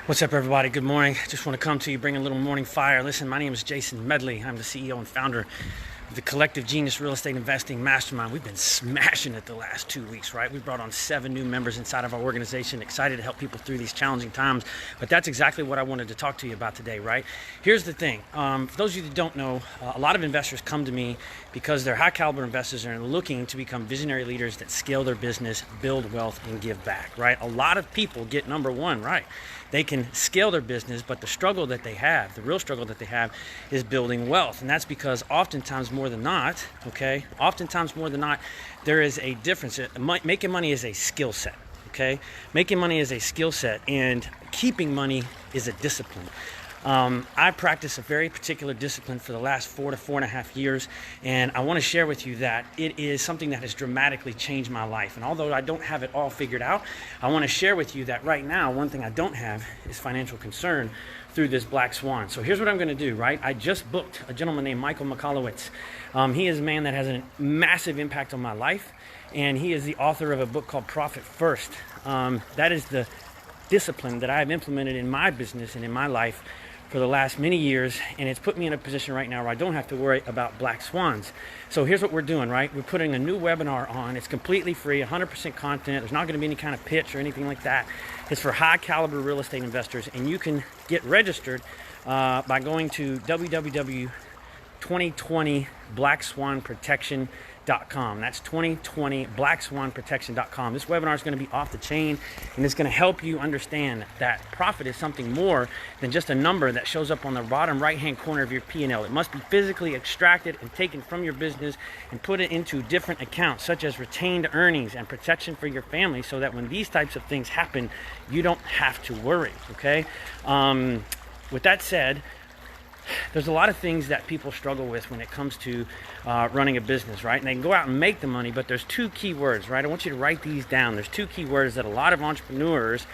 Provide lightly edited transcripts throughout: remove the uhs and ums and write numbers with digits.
What's up, everybody? Good morning. Just want to come to you, bring a little morning fire. Listen, my name is Jason Medley. I'm the CEO and founder of the Collective Genius Real Estate Investing Mastermind. We've been smashing it the last 2 weeks, right? We brought on 7 new members inside of our organization. Excited to help people through these challenging times. But that's exactly what I wanted to talk to you about today, right? Here's the thing. For those of you that don't know, a lot of investors come to me because they're high caliber investors and are looking to become visionary leaders that scale their business, build wealth, and give back, right? A lot of people get number one right. They can scale their business, but the struggle that they have, the real struggle that they have, is building wealth. And that's because oftentimes more than not, there is a difference. Making money is a skill set, okay? Making money is a skill set, and keeping money is a discipline. I practice a very particular discipline for the last 4 to 4.5 years, and I want to share with you that it is something that has dramatically changed my life. And although I don't have it all figured out, I want to share with you that right now, one thing I don't have is financial concern through this black swan. So here's what I'm going to do, right? I just booked a gentleman named Michael Michalowicz. He is a man that has a massive impact on my life, and he is the author of a book called Profit First. That is the discipline that I've implemented in my business and in my life for the last many years, and it's put me in a position right now where I don't have to worry about black swans. So here's what we're doing, right? We're putting a new webinar on. It's completely free, 100% content. There's not going to be any kind of pitch or anything like that. It's for high caliber real estate investors, and you can get registered by going to www.2020blackswanprotection.com. That's 2020blackswanprotection.com. This webinar is going to be off the chain, and it's going to help you understand that profit is something more than just a number that shows up on the bottom right-hand corner of your P&L. It must be physically extracted and taken from your business and put it into different accounts, such as retained earnings and protection for your family, so that when these types of things happen, you don't have to worry, okay? With that said, there's a lot of things that people struggle with when it comes to running a business, right? And they can go out and make the money, but there's 2 key words, right? I want you to write these down. There's 2 key words that a lot of entrepreneurs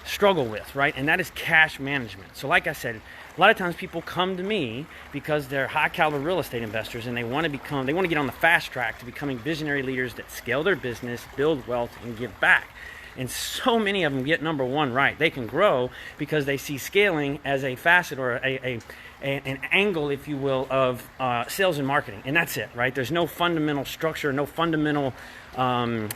struggle with, right? And that is cash management. So like I said, a lot of times people come to me because they're high caliber real estate investors, and they want to get on the fast track to becoming visionary leaders that scale their business, build wealth, and give back. And so many of them get number one right. They can grow because they see scaling as a facet or an angle, if you will, of sales and marketing. And that's it, right? There's no fundamental structure, no fundamental, no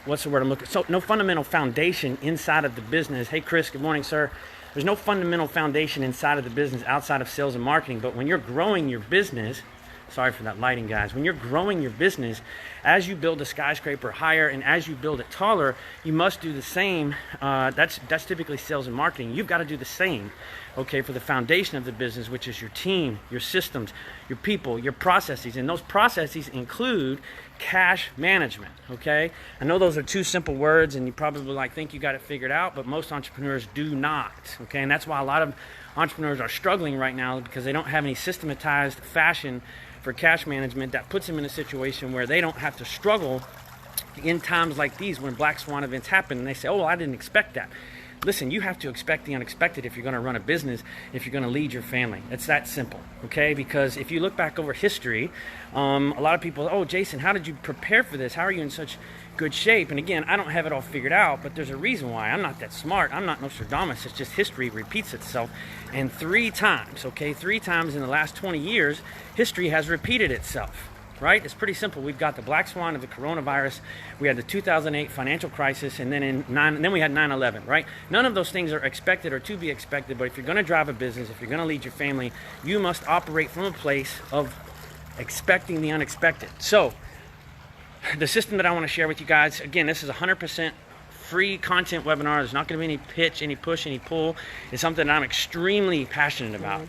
fundamental foundation inside of the business. Hey, Chris, good morning, sir. There's no fundamental foundation inside of the business outside of sales and marketing. But when you're growing your business, sorry for that lighting, guys. When you're growing your business, as you build a skyscraper higher and as you build it taller, you must do the same. That's typically sales and marketing. You've got to do the same, okay, for the foundation of the business, which is your team, your systems, your people, your processes. And those processes include cash management, okay? I know those are 2 simple words, and you probably think you got it figured out, but most entrepreneurs do not, okay? And that's why a lot of entrepreneurs are struggling right now, because they don't have any systematized fashion for cash management that puts them in a situation where they don't have to struggle in times like these when black swan events happen and they say, oh, well, I didn't expect that. Listen, you have to expect the unexpected if you're going to run a business, if you're going to lead your family. It's that simple, okay? Because if you look back over history, a lot of people, oh, Jason, how did you prepare for this? How are you in such good shape? And again, I don't have it all figured out, but there's a reason why. I'm not that smart. I'm not Nostradamus. It's just history repeats itself. And 3 times, okay, 3 times in the last 20 years, history has repeated itself. Right? It's pretty simple. We've got the black swan of the coronavirus. We had the 2008 financial crisis, and then we had 9/11. Right? None of those things are expected or to be expected. But if you're going to drive a business, if you're going to lead your family, you must operate from a place of expecting the unexpected. So, the system that I want to share with you guys, again, this is 100% free content webinar. There's not going to be any pitch, any push, any pull. It's something that I'm extremely passionate about.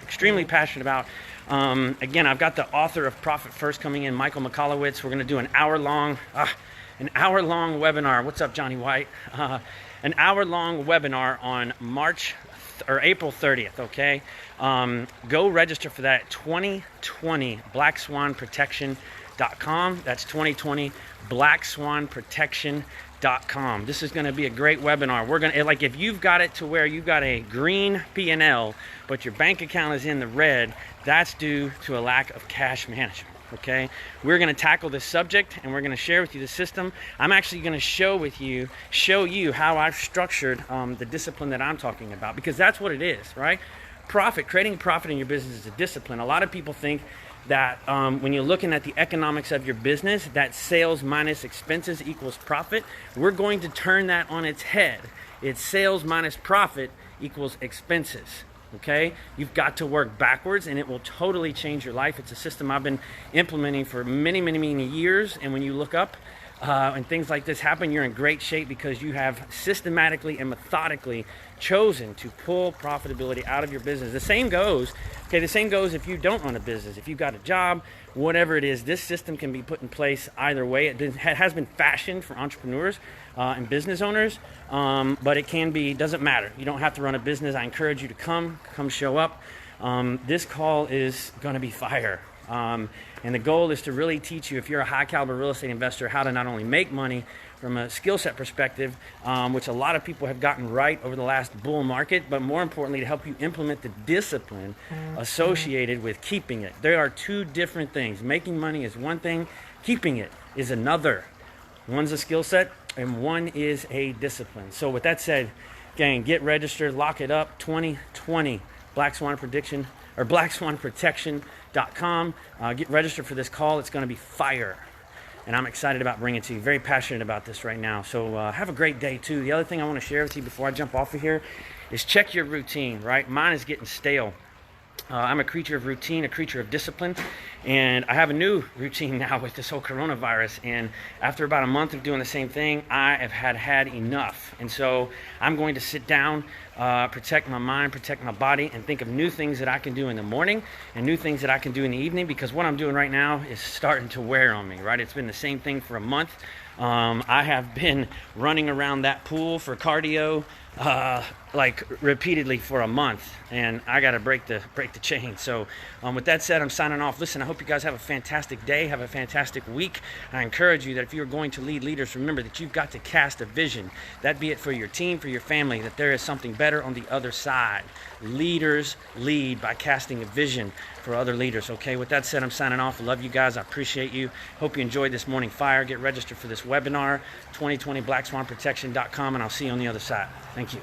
Again, I've got the author of Profit First coming in, Michael Michalowicz. We're going to do an hour-long webinar. What's up, Johnny White? An hour-long webinar on April 30th, okay? Go register for that at 2020blackswanprotection.com. That's 2020blackswanprotection.com. This is going to be a great webinar. We're going to, like, if you've got it to where you've got a green P&L, but your bank account is in the red, that's due to a lack of cash management. Okay, we're going to tackle this subject, and we're going to share with you the system. I'm actually going to show you how I've structured the discipline that I'm talking about, because that's what it is, right? Creating profit in your business is a discipline. A lot of people think that when you're looking at the economics of your business, that sales minus expenses equals profit. We're going to turn that on its head. It's sales minus profit equals expenses. Okay, you've got to work backwards, and it will totally change your life. It's a system I've been implementing for many years, and when you look up and things like this happen, you're in great shape because you have systematically and methodically chosen to pull profitability out of your business. The same goes if you don't run a business. If you've got a job, whatever it is, this system can be put in place either way. It has been fashioned for entrepreneurs and business owners, but doesn't matter. You don't have to run a business. I encourage you to come show up. This call is going to be fire. And the goal is to really teach you, if you're a high caliber real estate investor, how to not only make money from a skill set perspective, which a lot of people have gotten right over the last bull market, but more importantly, to help you implement the discipline associated with keeping it. There are two different things. Making money is one thing, keeping it is another. One's a skill set and one is a discipline. So with that said, gang, get registered, lock it up. 2020 Black Swan Prediction or BlackSwanProtection.com. Get registered for this call. It's going to be fire. And I'm excited about bringing it to you. Very passionate about this right now. So have a great day too. The other thing I want to share with you before I jump off of here is check your routine, right? Mine is getting stale. I'm a creature of routine, a creature of discipline, and I have a new routine now with this whole coronavirus. And after about a month of doing the same thing, I have had enough. And so I'm going to sit down, protect my mind, protect my body, and think of new things that I can do in the morning and new things that I can do in the evening, because what I'm doing right now is starting to wear on me, right? It's been the same thing for a month. I have been running around that pool for cardio like repeatedly for a month, and I got to break the chain. So with that said, I'm signing off. Listen, I hope you guys have a fantastic day, have a fantastic week. I encourage you that if you're going to lead leaders, remember that you've got to cast a vision. That be it for your team, for your family, that there is something better on the other side. Leaders lead by casting a vision for other leaders. Okay, with that said, I'm signing off. I love you guys. I appreciate you. Hope you enjoyed this morning fire. Get registered for this webinar, 2020 BlackSwanProtection.com, and I'll see you on the other side. Thank you.